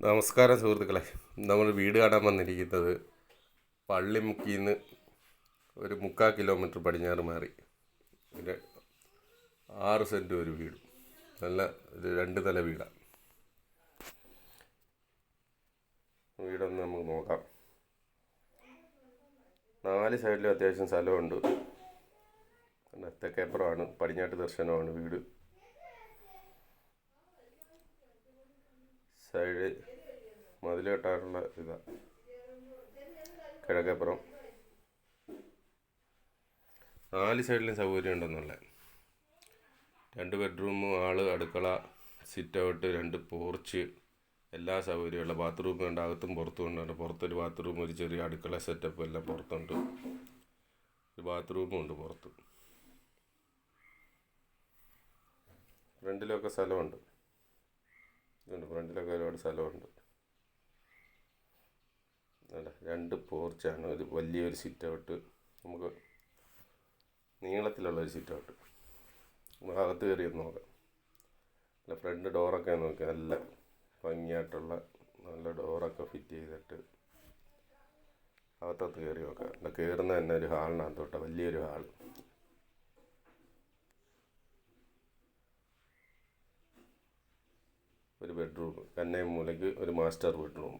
നമസ്കാരം സുഹൃത്തുക്കളെ. നമ്മൾ വീട് കാണാൻ വന്നിരിക്കുന്നത് പള്ളിമുക്കിൽ നിന്ന് ഒരു 3/4 കിലോമീറ്റർ പടിഞ്ഞാറ് മാറി ഒരു 6 സെൻറ്റ് ഒരു വീട്. നല്ല ഒരു 2 നില വീടാണ്. വീടൊന്ന് നമുക്ക് നോക്കാം. 4 സൈഡിലും അത്യാവശ്യം സ്ഥലമുണ്ട്. തെക്കേപ്പുറമാണ്, പടിഞ്ഞാട്ട് ദർശനമാണ് വീട്. സൈഡ് മതിൽ കെട്ടാനുള്ള ഇതാണ്. കിഴക്കേപ്പുറം 4 സൈഡിലും സൗകര്യം ഉണ്ടെന്നുള്ള 2 ബെഡ്റൂം, ഹാള്, അടുക്കള, സിറ്റ് ഔട്ട്, 2 പോർച്ച്, എല്ലാ സൗകര്യമുള്ള ബാത്റൂം ഉണ്ട്. അകത്തും പുറത്തും ഉണ്ട്. പുറത്തൊരു ബാത്റൂം, ഒരു ചെറിയ അടുക്കള സെറ്റപ്പ് എല്ലാം പുറത്തുണ്ട്. ഒരു ബാത്റൂമും ഉണ്ട് പുറത്ത്. ഫ്രണ്ടിലൊക്കെ സ്ഥലമുണ്ട്. ഫ്രണ്ടിലൊക്കെ ഒരുപാട് സ്ഥലമുണ്ട്. അല്ല, 2 പോർച്ചാണ്. ഒരു വലിയൊരു സിറ്റ് ഔട്ട്, നമുക്ക് നീളത്തിലുള്ളൊരു സിറ്റ് ഔട്ട്. നമുക്ക് അകത്ത് കയറി ഒന്ന് നോക്കാം. അല്ല, ഫ്രണ്ട് ഡോറൊക്കെ നോക്കി നല്ല ഭംഗിയായിട്ടുള്ള നല്ല ഡോറൊക്കെ ഫിറ്റ് ചെയ്തിട്ട് അകത്തത്ത് കയറി നോക്കാം. അല്ല, കയറുന്ന തന്നെ ഒരു ഹാളിനകത്തോട്ട്, വലിയൊരു ഹാൾ. ഒരു ബെഡ്റൂം, കന്നയും മൂലയ്ക്ക് ഒരു മാസ്റ്റർ ബെഡ്റൂം,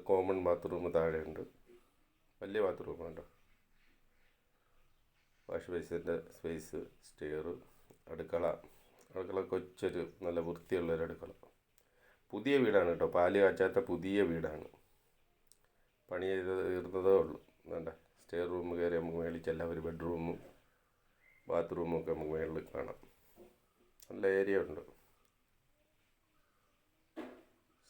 കോമൺ ബാത്റൂം താഴെയുണ്ട്. വലിയ ബാത്റൂം കേട്ടോ. വാഷ് ബേസിൻ്റെ സ്പേസ്, സ്റ്റെയർ, അടുക്കള കൊച്ചൊരു നല്ല വൃത്തിയുള്ളൊരു അടുക്കള. പുതിയ വീടാണ് കേട്ടോ, പാല് കാച്ചാത്ത പുതിയ വീടാണ്. പണി ചെയ്ത് തീർന്നതേ ഉള്ളൂ. വേണ്ട, സ്റ്റെയർ റൂം കയറി നമുക്ക് മേളിൽ ചെല്ലാം. ഒരു ബെഡ്റൂമും ബാത്റൂമും ഒക്കെ നമുക്ക് മേളിൽ കാണാം. നല്ല ഏരിയ ഉണ്ട്.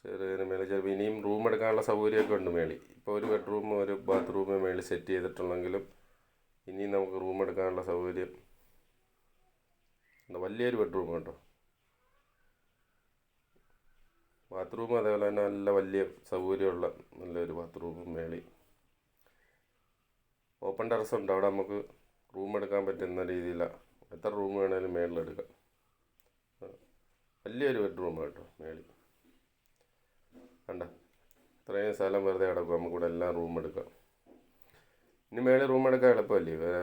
ചെറിയ മേളിൽ ചിലപ്പോൾ ഇനിയും റൂം എടുക്കാനുള്ള സൗകര്യമൊക്കെ ഉണ്ട് മേളിൽ. ഇപ്പോൾ ഒരു ബെഡ്റൂമും ഒരു ബാത്റൂമും മേളിൽ സെറ്റ് ചെയ്തിട്ടുണ്ടെങ്കിലും ഇനിയും നമുക്ക് റൂം എടുക്കാനുള്ള സൗകര്യം. വലിയൊരു ബെഡ്റൂം കേട്ടോ. ബാത്റൂം അതേപോലെ തന്നെ നല്ല വലിയ സൗകര്യമുള്ള നല്ലൊരു ബാത്റൂമും മേളിൽ. ഓപ്പൺ ടെറസ് ഉണ്ട്. അവിടെ നമുക്ക് റൂം എടുക്കാൻ പറ്റുന്ന രീതിയിലാണ്. എത്ര റൂം വേണേലും മേളിലെടുക്കാം. വലിയൊരു ബെഡ്റൂം കേട്ടോ മേളിൽ. കണ്ട, ഇത്രയും സ്ഥലം വെറുതെ കിടക്കും. നമുക്കിവിടെ എല്ലാം റൂം എടുക്കാം. ഇനി മേളിൽ റൂം എടുക്കാൻ എളുപ്പമല്ലേ. വേറെ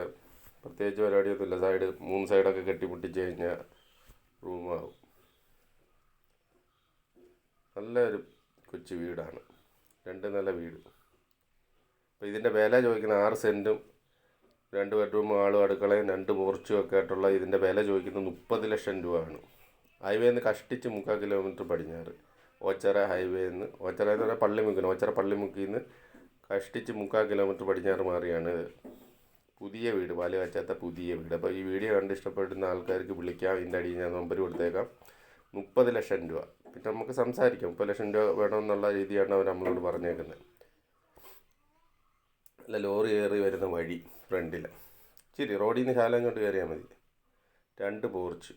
പ്രത്യേകിച്ച് പരിപാടിയൊന്നുമില്ല. 3 സൈഡൊക്കെ കെട്ടിപ്പൊട്ടിച്ച് കഴിഞ്ഞാൽ റൂമാവും. നല്ലൊരു കൊച്ചു വീടാണ്, 2 നില വീട്. അപ്പോൾ ഇതിൻ്റെ വില ചോദിക്കുന്ന 6 സെൻറ്റും 2 ബെഡ്റൂമും ഹാളും അടുക്കളയും 2 പോർച്ചും ഒക്കെ ആയിട്ടുള്ള ഇതിൻ്റെ വില ചോദിക്കുന്നത് 30 ലക്ഷം രൂപയാണ്. ഹൈവേന്ന് കഷ്ടിച്ച് 3/4 കിലോമീറ്റർ പടിഞ്ഞാറ്, ഓച്ചറ ഹൈവേന്ന്, ഓച്ചറ എന്ന് പറഞ്ഞാൽ പള്ളിമുക്കിന്, ഓച്ചറ പള്ളിമുക്കിൽ നിന്ന് കഷ്ടിച്ച് 3/4 കിലോമീറ്റർ പടിഞ്ഞാറ് മാറിയാണ് പുതിയ വീട്, പാല് കാച്ചാത്ത പുതിയ വീട്. അപ്പോൾ ഈ വീഡിയോ കണ്ട് ഇഷ്ടപ്പെടുന്ന ആൾക്കാർക്ക് വിളിക്കാം. ഇതിൻ്റെ അടിയിൽ ഞാൻ നമ്പർ കൊടുത്തേക്കാം. 30 ലക്ഷം രൂപ. പിന്നെ നമുക്ക് സംസാരിക്കാം. 30 ലക്ഷം രൂപ വേണമെന്നുള്ള രീതിയാണ് അവർ നമ്മളോട് പറഞ്ഞേക്കുന്നത്. അല്ല, ലോറി കയറി വരുന്ന വഴി ഫ്രണ്ടിൽ ഇച്ചിരി റോഡിൽ നിന്ന് ശാലം കൊണ്ട് കയറിയാൽ മതി. 2 പോർച്ച്,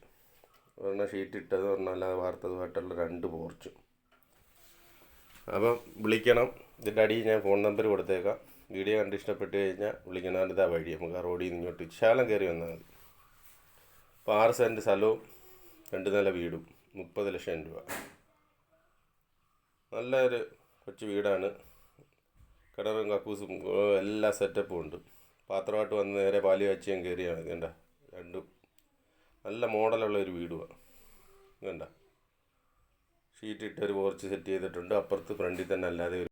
ഒരെണ്ണം ഷീറ്റ് ഇട്ടത്, ഒരെണ്ണം അല്ലാതെ വാർത്തതുമായിട്ടുള്ള 2 പോർച്ചും. അപ്പം വിളിക്കണം. ഇതിൻ്റെ അടിയിൽ ഞാൻ ഫോൺ നമ്പർ കൊടുത്തേക്കാം. വീഡിയോ കണ്ട് ഇഷ്ടപ്പെട്ട് കഴിഞ്ഞാൽ വിളിക്കണം. ഇതാ വഴി. നമുക്ക് ആ റോഡിൽ നിന്ന് ഇങ്ങോട്ട് ശാലം കയറി വന്നാൽ മതി. അപ്പോൾ 6 സെൻറ്റ് സ്ഥലവും 2 നില വീടും 30 ലക്ഷം രൂപ. നല്ലൊരു കൊച്ചു വീടാണ്. കിണറും കക്കൂസും എല്ലാ സെറ്റപ്പും ഉണ്ട്. പാത്രമായിട്ട് വന്ന് നേരെ പാല് കാച്ചിയാൻ കയറിയാണ്. കണ്ട, 2 നല്ല മോഡലുള്ള ഒരു വീടുമാണ്. കണ്ട, ഷീറ്റ് ഇട്ടൊരു പോർച്ച് സെറ്റ് ചെയ്തിട്ടുണ്ട്. അപ്പുറത്ത് ഫ്രണ്ടിൽ തന്നെ അല്ലാതെ